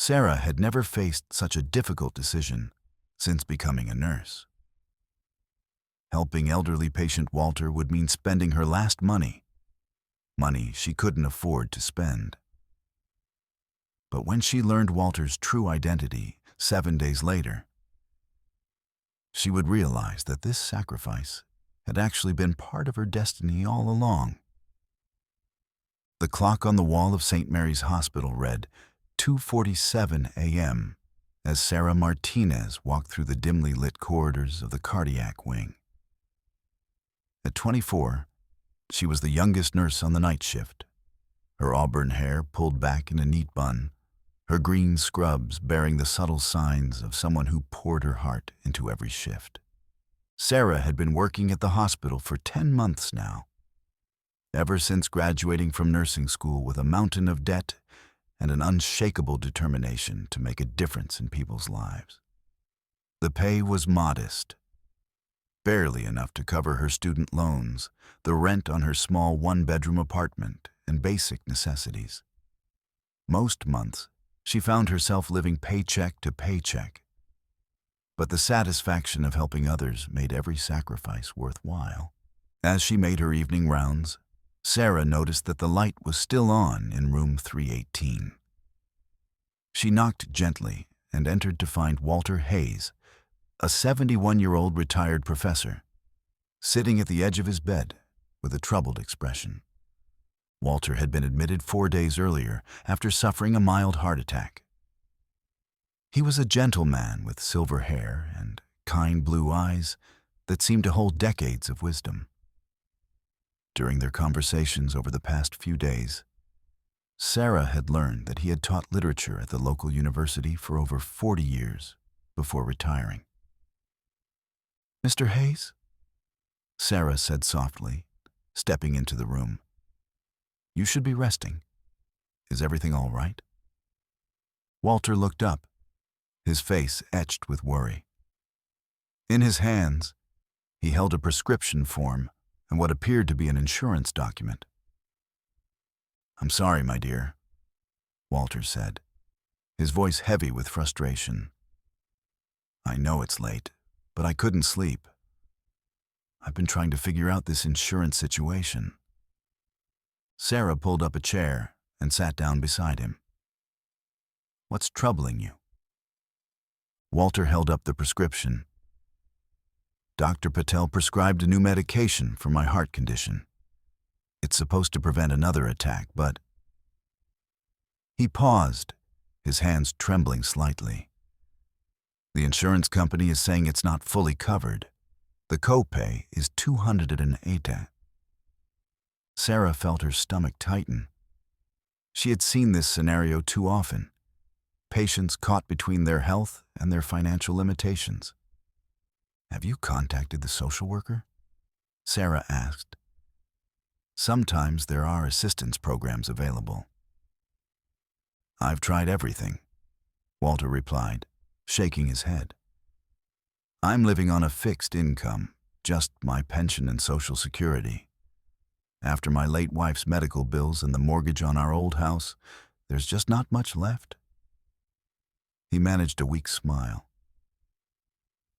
Sarah had never faced such a difficult decision since becoming a nurse. Helping elderly patient Walter would mean spending her last money she couldn't afford to spend. But when she learned Walter's true identity 7 days later, she would realize that this sacrifice had actually been part of her destiny all along. The clock on the wall of St. Mary's Hospital read 2:47 a.m. as Sarah Martinez walked through the dimly lit corridors of the cardiac wing. At 24, she was the youngest nurse on the night shift, her auburn hair pulled back in a neat bun, her green scrubs bearing the subtle signs of someone who poured her heart into every shift. Sarah had been working at the hospital for 10 months now, ever since graduating from nursing school with a mountain of debt and an unshakable determination to make a difference in people's lives. The pay was modest, barely enough to cover her student loans, the rent on her small one-bedroom apartment, and basic necessities. Most months, she found herself living paycheck to paycheck, but the satisfaction of helping others made every sacrifice worthwhile. As she made her evening rounds, Sarah noticed that the light was still on in room 318. She knocked gently and entered to find Walter Hayes, a 71-year-old retired professor, sitting at the edge of his bed with a troubled expression. Walter had been admitted 4 days earlier after suffering a mild heart attack. He was a gentle man with silver hair and kind blue eyes that seemed to hold decades of wisdom. During their conversations over the past few days, Sarah had learned that he had taught literature at the local university for over 40 years before retiring. "Mr. Hayes?" Sarah said softly, stepping into the room. "You should be resting. Is everything all right?" Walter looked up, his face etched with worry. In his hands, he held a prescription form and what appeared to be an insurance document. "I'm sorry, my dear," Walter said, his voice heavy with frustration. "I know it's late, but I couldn't sleep. I've been trying to figure out this insurance situation." Sarah pulled up a chair and sat down beside him. "What's troubling you?" Walter held up the prescription. "Dr. Patel prescribed a new medication for my heart condition. It's supposed to prevent another attack, but..." He paused, his hands trembling slightly. "The insurance company is saying it's not fully covered. The copay is $208. Sarah felt her stomach tighten. She had seen this scenario too often. Patients caught between their health and their financial limitations. "Have you contacted the social worker?" Sarah asked. "Sometimes there are assistance programs available." "I've tried everything," Walter replied, shaking his head. "I'm living on a fixed income, just my pension and Social Security. After my late wife's medical bills and the mortgage on our old house, there's just not much left." He managed a weak smile.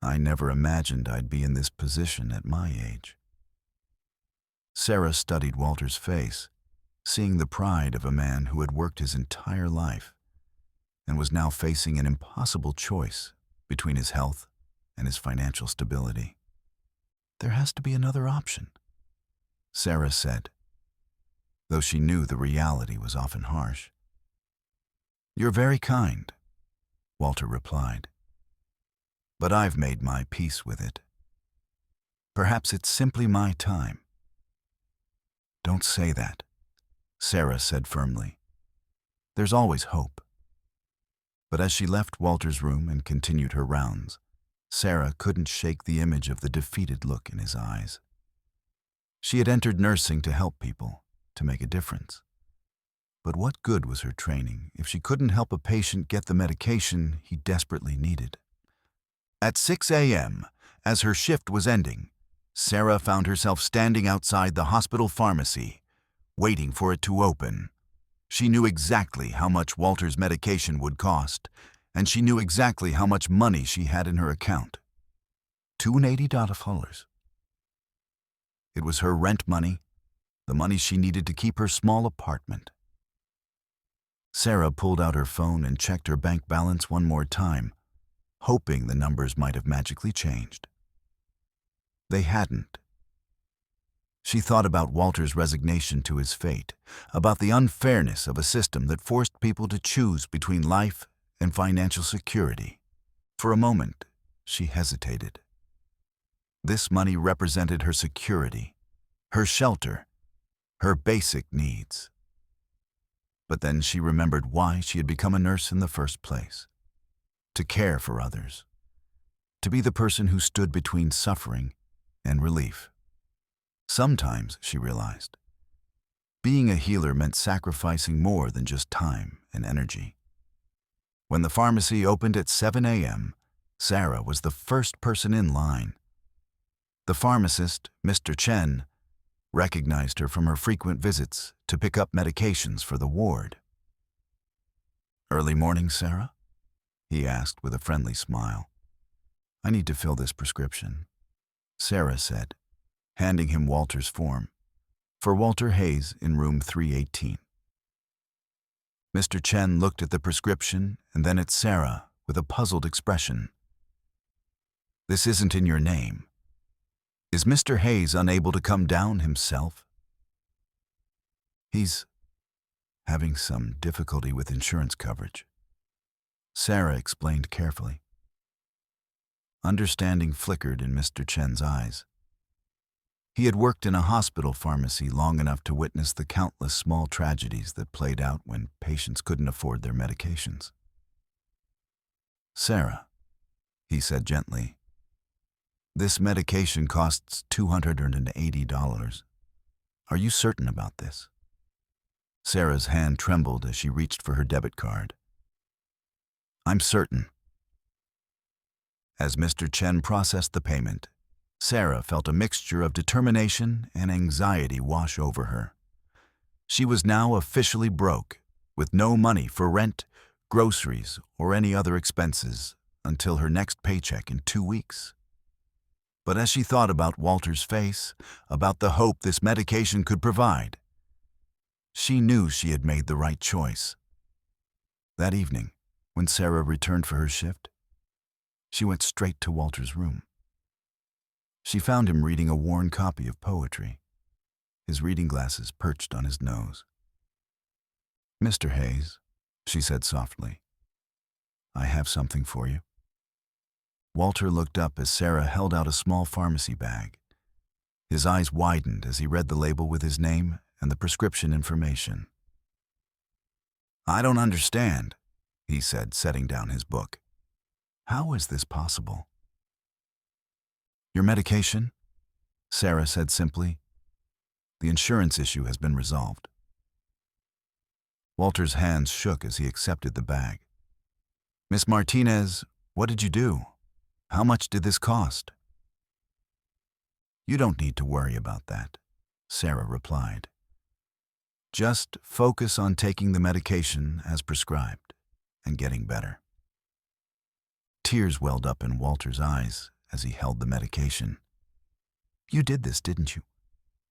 "I never imagined I'd be in this position at my age." Sarah studied Walter's face, seeing the pride of a man who had worked his entire life and was now facing an impossible choice between his health and his financial stability. "There has to be another option," Sarah said, though she knew the reality was often harsh. "You're very kind," Walter replied, "but I've made my peace with it. Perhaps it's simply my time." "Don't say that," Sarah said firmly. "There's always hope." But as she left Walter's room and continued her rounds, Sarah couldn't shake the image of the defeated look in his eyes. She had entered nursing to help people, to make a difference. But what good was her training if she couldn't help a patient get the medication he desperately needed? At 6 a.m., as her shift was ending, Sarah found herself standing outside the hospital pharmacy, waiting for it to open. She knew exactly how much Walter's medication would cost, and she knew exactly how much money she had in her account. $280. It was her rent money, the money she needed to keep her small apartment. Sarah pulled out her phone and checked her bank balance one more time, hoping the numbers might have magically changed. They hadn't. She thought about Walter's resignation to his fate, about the unfairness of a system that forced people to choose between life and financial security. For a moment, she hesitated. This money represented her security, her shelter, her basic needs. But then she remembered why she had become a nurse in the first place: to care for others, to be the person who stood between suffering and relief. Sometimes, she realized, being a healer meant sacrificing more than just time and energy. When the pharmacy opened at 7 a.m., Sarah was the first person in line. The pharmacist, Mr. Chen, recognized her from her frequent visits to pick up medications for the ward. "Early morning, Sarah?" he asked with a friendly smile. "I need to fill this prescription," Sarah said, handing him Walter's form. "For Walter Hayes in room 318. Mr. Chen looked at the prescription and then at Sarah with a puzzled expression. "This isn't in your name. Is Mr. Hayes unable to come down himself?" "He's having some difficulty with insurance coverage," Sarah explained carefully. Understanding flickered in Mr. Chen's eyes. He had worked in a hospital pharmacy long enough to witness the countless small tragedies that played out when patients couldn't afford their medications. "Sarah," he said gently, "this medication costs $280. Are you certain about this?" Sarah's hand trembled as she reached for her debit card. "I'm certain." As Mr. Chen processed the payment, Sarah felt a mixture of determination and anxiety wash over her. She was now officially broke, with no money for rent, groceries, or any other expenses until her next paycheck in 2 weeks. But as she thought about Walter's face, about the hope this medication could provide, she knew she had made the right choice. That evening, when Sarah returned for her shift, she went straight to Walter's room. She found him reading a worn copy of poetry, his reading glasses perched on his nose. "Mr. Hayes," she said softly, "I have something for you." Walter looked up as Sarah held out a small pharmacy bag. His eyes widened as he read the label with his name and the prescription information. "I don't understand," he said, setting down his book. "How is this possible?" "Your medication?" Sarah said simply. "The insurance issue has been resolved." Walter's hands shook as he accepted the bag. "Miss Martinez, what did you do? How much did this cost?" "You don't need to worry about that," Sarah replied. "Just focus on taking the medication as prescribed and getting better." Tears welled up in Walter's eyes as he held the medication. "You did this, didn't you?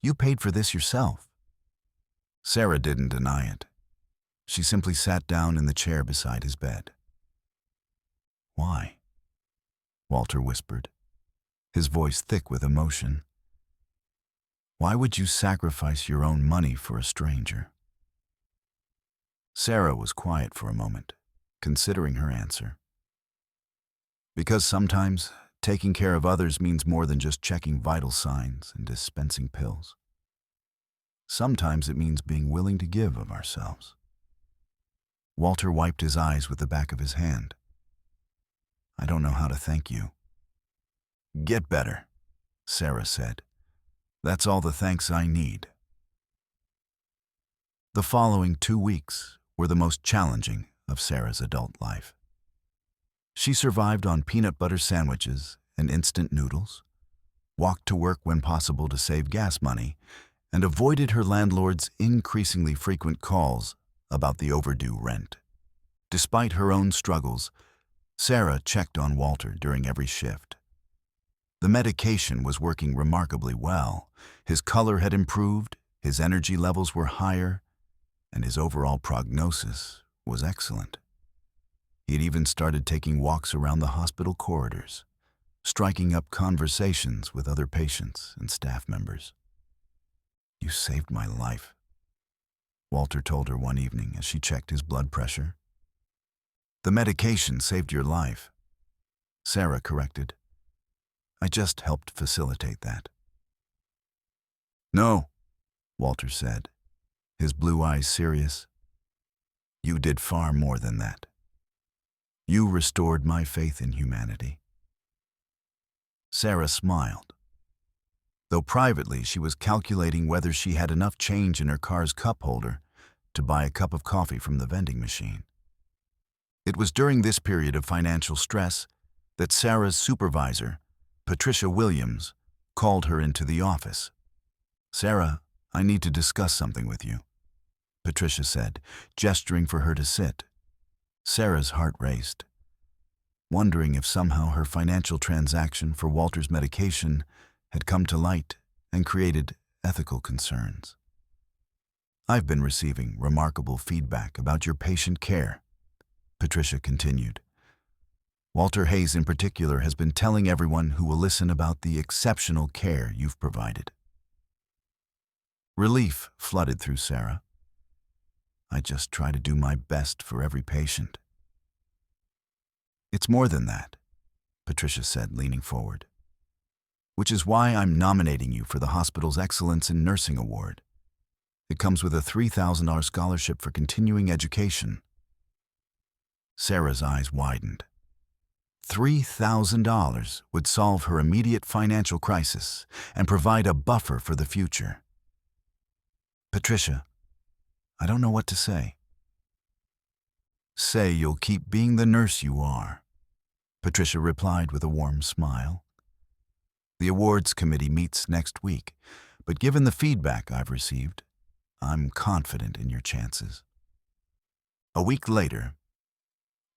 You paid for this yourself." Sarah didn't deny it. She simply sat down in the chair beside his bed. "Why?" Walter whispered, his voice thick with emotion. "Why would you sacrifice your own money for a stranger?" Sarah was quiet for a moment, considering her answer. "Because sometimes taking care of others means more than just checking vital signs and dispensing pills. Sometimes it means being willing to give of ourselves." Walter wiped his eyes with the back of his hand. "I don't know how to thank you." "Get better," Sarah said. "That's all the thanks I need." The following 2 weeks were the most challenging of Sarah's adult life. She survived on peanut butter sandwiches and instant noodles, walked to work when possible to save gas money, and avoided her landlord's increasingly frequent calls about the overdue rent. Despite her own struggles, Sarah checked on Walter during every shift. The medication was working remarkably well. His color had improved, his energy levels were higher, and his overall prognosis was excellent. He had even started taking walks around the hospital corridors, striking up conversations with other patients and staff members. "You saved my life," Walter told her one evening as she checked his blood pressure. "The medication saved your life," Sarah corrected. "I just helped facilitate that." "No," Walter said, his blue eyes serious. "You did far more than that. You restored my faith in humanity." Sarah smiled. Though privately she was calculating whether she had enough change in her car's cup holder to buy a cup of coffee from the vending machine. It was during this period of financial stress that Sarah's supervisor, Patricia Williams, called her into the office. "Sarah, I need to discuss something with you," Patricia said, gesturing for her to sit. Sarah's heart raced, wondering if somehow her financial transaction for Walter's medication had come to light and created ethical concerns. "I've been receiving remarkable feedback about your patient care," Patricia continued. "Walter Hayes in particular has been telling everyone who will listen about the exceptional care you've provided." Relief flooded through Sarah. "I just try to do my best for every patient." "It's more than that," Patricia said, leaning forward. "Which is why I'm nominating you for the hospital's Excellence in Nursing Award. It comes with a $3,000 scholarship for continuing education." Sarah's eyes widened. $3,000 would solve her immediate financial crisis and provide a buffer for the future. "Patricia, I don't know what to say." "Say you'll keep being the nurse you are," Patricia replied with a warm smile. "The awards committee meets next week, but given the feedback I've received, I'm confident in your chances." A week later,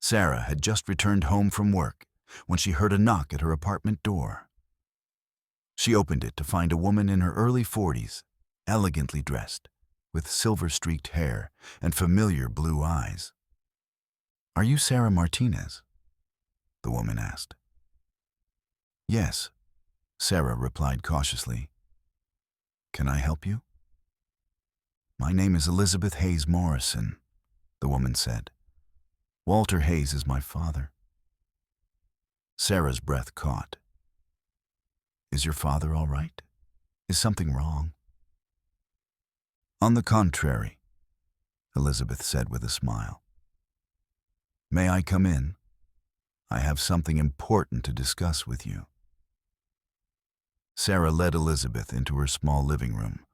Sarah had just returned home from work when she heard a knock at her apartment door. She opened it to find a woman in her early 40s, elegantly dressed, with silver-streaked hair and familiar blue eyes. "Are you Sarah Martinez?" the woman asked. "Yes," Sarah replied cautiously. "Can I help you?" "My name is Elizabeth Hayes Morrison," the woman said. "Walter Hayes is my father." Sarah's breath caught. "Is your father all right? Is something wrong?" "On the contrary," Elizabeth said with a smile. "May I come in? I have something important to discuss with you." Sarah led Elizabeth into her small living room,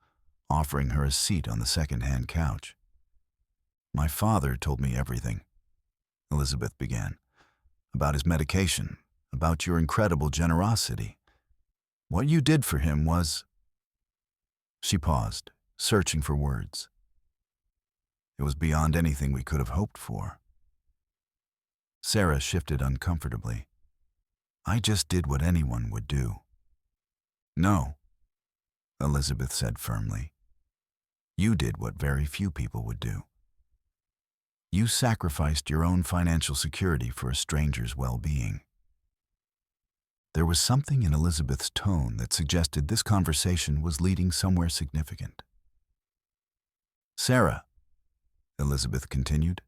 offering her a seat on the second-hand couch. "My father told me everything," Elizabeth began, "about his medication, about your incredible generosity. What you did for him was—" She paused, searching for words. "It was beyond anything we could have hoped for." Sarah shifted uncomfortably. "I just did what anyone would do." "No," Elizabeth said firmly. "You did what very few people would do. You sacrificed your own financial security for a stranger's well-being." There was something in Elizabeth's tone that suggested this conversation was leading somewhere significant. "Sarah," Elizabeth continued,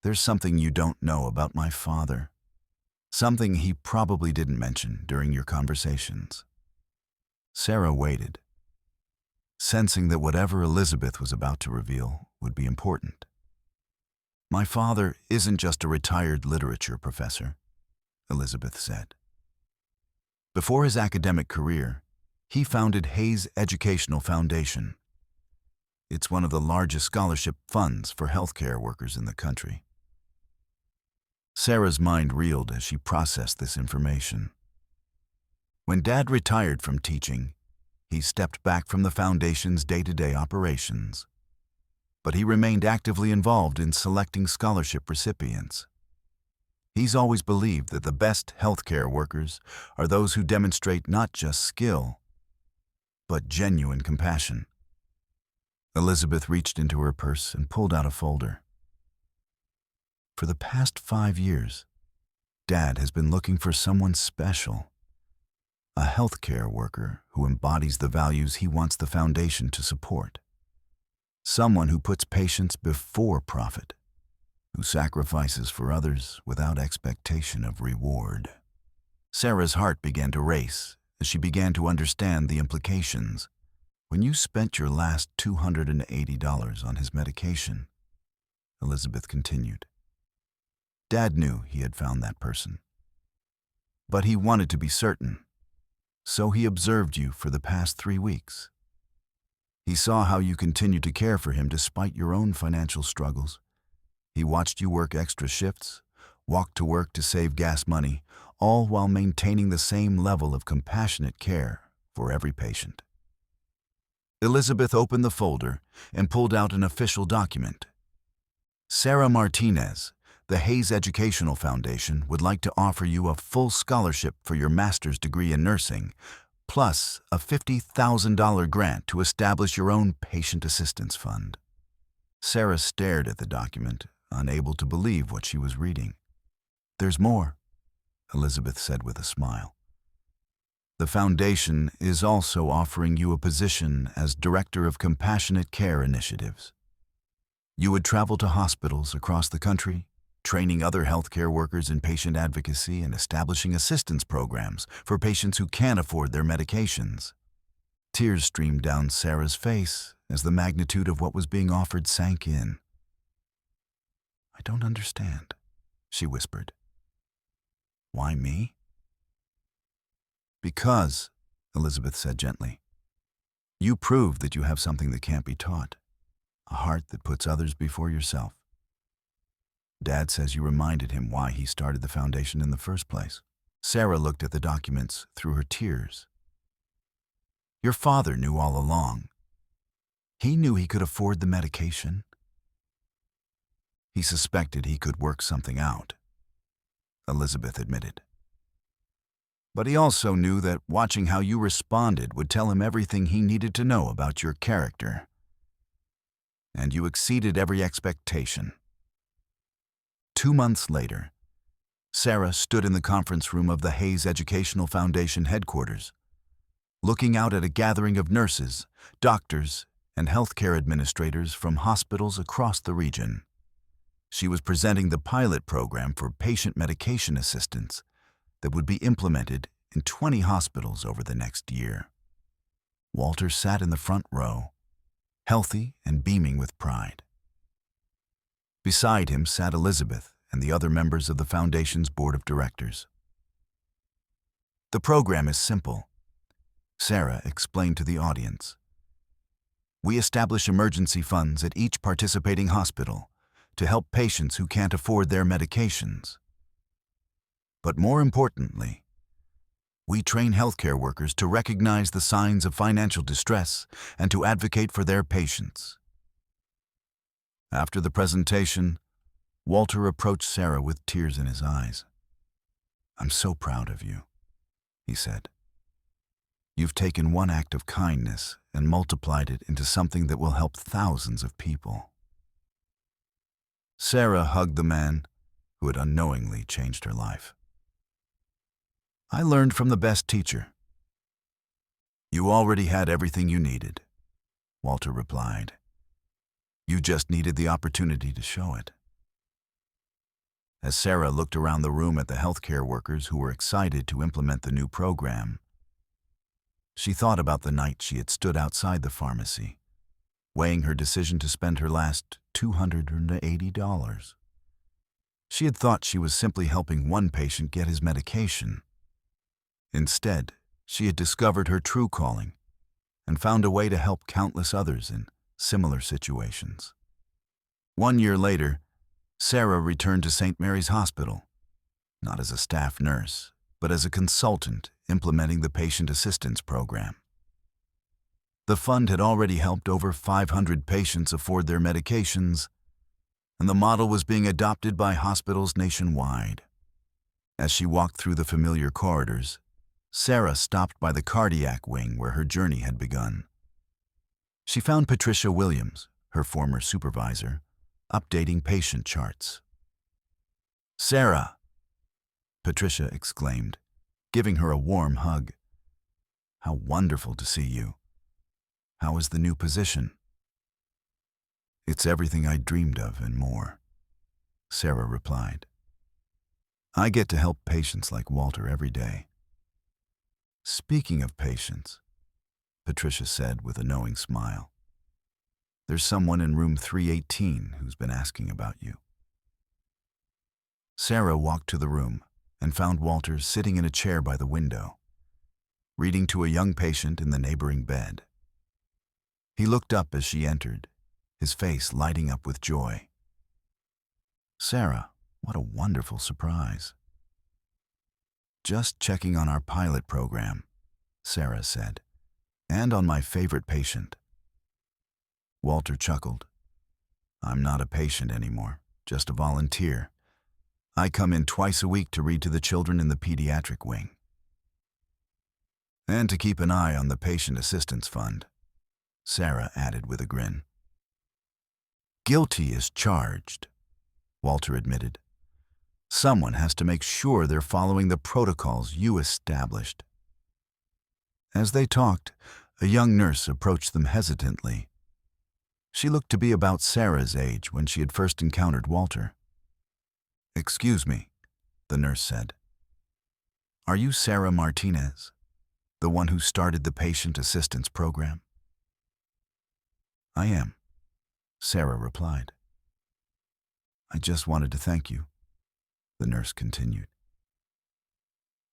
"there's something you don't know about my father. Something he probably didn't mention during your conversations." Sarah waited, sensing that whatever Elizabeth was about to reveal would be important. "My father isn't just a retired literature professor," Elizabeth said. "Before his academic career, he founded Hayes Educational Foundation. It's one of the largest scholarship funds for healthcare workers in the country." Sarah's mind reeled as she processed this information. When Dad retired from teaching, he stepped back from the foundation's day-to-day operations. but he remained actively involved in selecting scholarship recipients. He's always believed that the best healthcare workers are those who demonstrate not just skill, but genuine compassion. Elizabeth reached into her purse and pulled out a folder. For the past 5 years, Dad has been looking for someone special, a healthcare worker who embodies the values he wants the foundation to support. Someone who puts patients before profit, who sacrifices for others without expectation of reward. Sarah's heart began to race as she began to understand the implications. When you spent your last $280 on his medication, Elizabeth continued, Dad knew he had found that person. But he wanted to be certain, so he observed you for the past 3 weeks. He saw how you continued to care for him despite your own financial struggles. He watched you work extra shifts, walk to work to save gas money, all while maintaining the same level of compassionate care for every patient. Elizabeth opened the folder and pulled out an official document. Sarah Martinez, the Hayes Educational Foundation, would like to offer you a full scholarship for your master's degree in nursing, plus a $50,000 grant to establish your own patient assistance fund. Sarah stared at the document, unable to believe what she was reading. There's more, Elizabeth said with a smile. The foundation is also offering you a position as Director of Compassionate Care Initiatives. You would travel to hospitals across the country, training other healthcare workers in patient advocacy and establishing assistance programs for patients who can't afford their medications. Tears streamed down Sarah's face as the magnitude of what was being offered sank in. I don't understand, she whispered. Why me? Because, Elizabeth said gently, you prove that you have something that can't be taught, a heart that puts others before yourself. Dad says you reminded him why he started the foundation in the first place. Sarah looked at the documents through her tears. Your father knew all along. He knew he could afford the medication. He suspected he could work something out, Elizabeth admitted. But he also knew that watching how you responded would tell him everything he needed to know about your character. And you exceeded every expectation. 2 months later, Sarah stood in the conference room of the Hayes Educational Foundation headquarters, looking out at a gathering of nurses, doctors, and healthcare administrators from hospitals across the region. She was presenting the pilot program for patient medication assistance that would be implemented in 20 hospitals over the next year. Walter sat in the front row, healthy and beaming with pride. Beside him sat Elizabeth and the other members of the foundation's board of directors. The program is simple, Sarah explained to the audience. We establish emergency funds at each participating hospital to help patients who can't afford their medications. But more importantly, we train healthcare workers to recognize the signs of financial distress and to advocate for their patients. After the presentation, Walter approached Sarah with tears in his eyes. I'm so proud of you, he said. You've taken one act of kindness and multiplied it into something that will help thousands of people. Sarah hugged the man who had unknowingly changed her life. I learned from the best teacher. You already had everything you needed, Walter replied. You just needed the opportunity to show it. As Sarah looked around the room at the healthcare workers who were excited to implement the new program, she thought about the night she had stood outside the pharmacy, weighing her decision to spend her last $280. She had thought she was simply helping one patient get his medication. Instead, she had discovered her true calling and found a way to help countless others in similar situations. 1 year later, Sarah returned to St. Mary's Hospital, not as a staff nurse, but as a consultant implementing the patient assistance program. The fund had already helped over 500 patients afford their medications, and the model was being adopted by hospitals nationwide. As she walked through the familiar corridors, Sarah stopped by the cardiac wing where her journey had begun. She found Patricia Williams, her former supervisor, updating patient charts. "Sarah!" Patricia exclaimed, giving her a warm hug. "How wonderful to see you. How is the new position?" "It's everything I dreamed of and more," Sarah replied. "I get to help patients like Walter every day." "Speaking of patients," Patricia said with a knowing smile, "there's someone in room 318 who's been asking about you." Sarah walked to the room and found Walter sitting in a chair by the window, reading to a young patient in the neighboring bed. He looked up as she entered, his face lighting up with joy. "Sarah, what a wonderful surprise." "Just checking on our pilot program," Sarah said, "and on my favorite patient." Walter chuckled. "I'm not a patient anymore, just a volunteer. I come in twice a week to read to the children in the pediatric wing. And to keep an eye on the patient assistance fund," Sarah added with a grin. "Guilty as charged," Walter admitted. "Someone has to make sure they're following the protocols you established." As they talked, a young nurse approached them hesitantly. She looked to be about Sarah's age when she had first encountered Walter. "Excuse me," the nurse said. "Are you Sarah Martinez, the one who started the patient assistance program?" "I am," Sarah replied. "I just wanted to thank you," the nurse continued.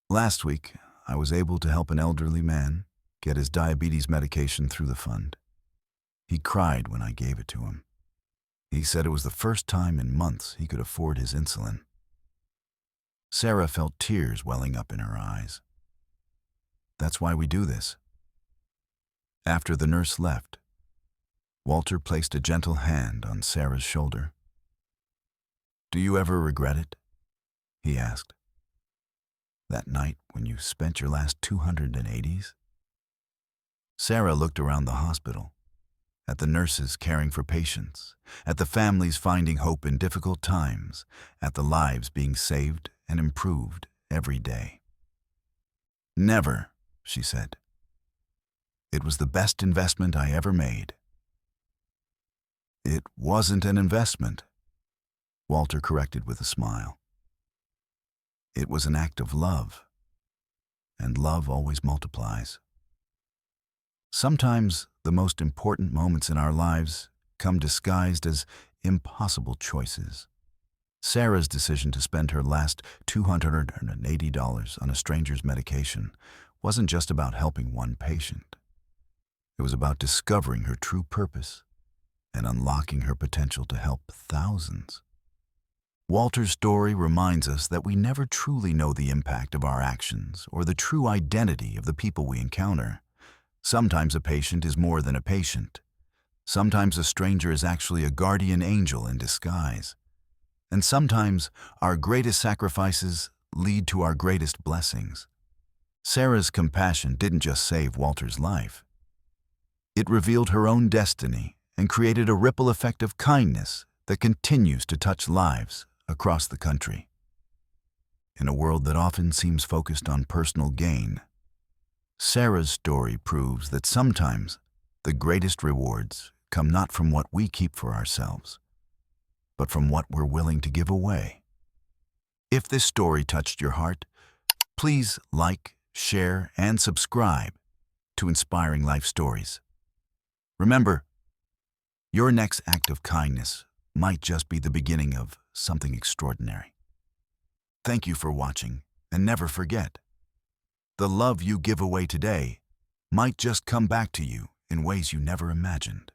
"Last week, I was able to help an elderly man get his diabetes medication through the fund. He cried when I gave it to him. He said it was the first time in months he could afford his insulin." Sarah felt tears welling up in her eyes. "That's why we do this." After the nurse left, Walter placed a gentle hand on Sarah's shoulder. "Do you ever regret it?" he asked. "That night when you spent your last 280s? Sarah looked around the hospital, at the nurses caring for patients, at the families finding hope in difficult times, at the lives being saved and improved every day. "Never," she said. "It was the best investment I ever made." "It wasn't an investment," Walter corrected with a smile. "It was an act of love, and love always multiplies." Sometimes the most important moments in our lives come disguised as impossible choices. Sarah's decision to spend her last $280 on a stranger's medication wasn't just about helping one patient. It was about discovering her true purpose and unlocking her potential to help thousands. Walter's story reminds us that we never truly know the impact of our actions or the true identity of the people we encounter. Sometimes a patient is more than a patient. Sometimes a stranger is actually a guardian angel in disguise. And sometimes our greatest sacrifices lead to our greatest blessings. Sarah's compassion didn't just save Walter's life. It revealed her own destiny and created a ripple effect of kindness that continues to touch lives across the country. In a world that often seems focused on personal gain, Sarah's story proves that sometimes the greatest rewards come not from what we keep for ourselves, but from what we're willing to give away. If this story touched your heart, please like, share, and subscribe to Inspiring Life Stories. Remember, your next act of kindness might just be the beginning of something extraordinary. Thank you for watching, and never forget, the love you give away today might just come back to you in ways you never imagined.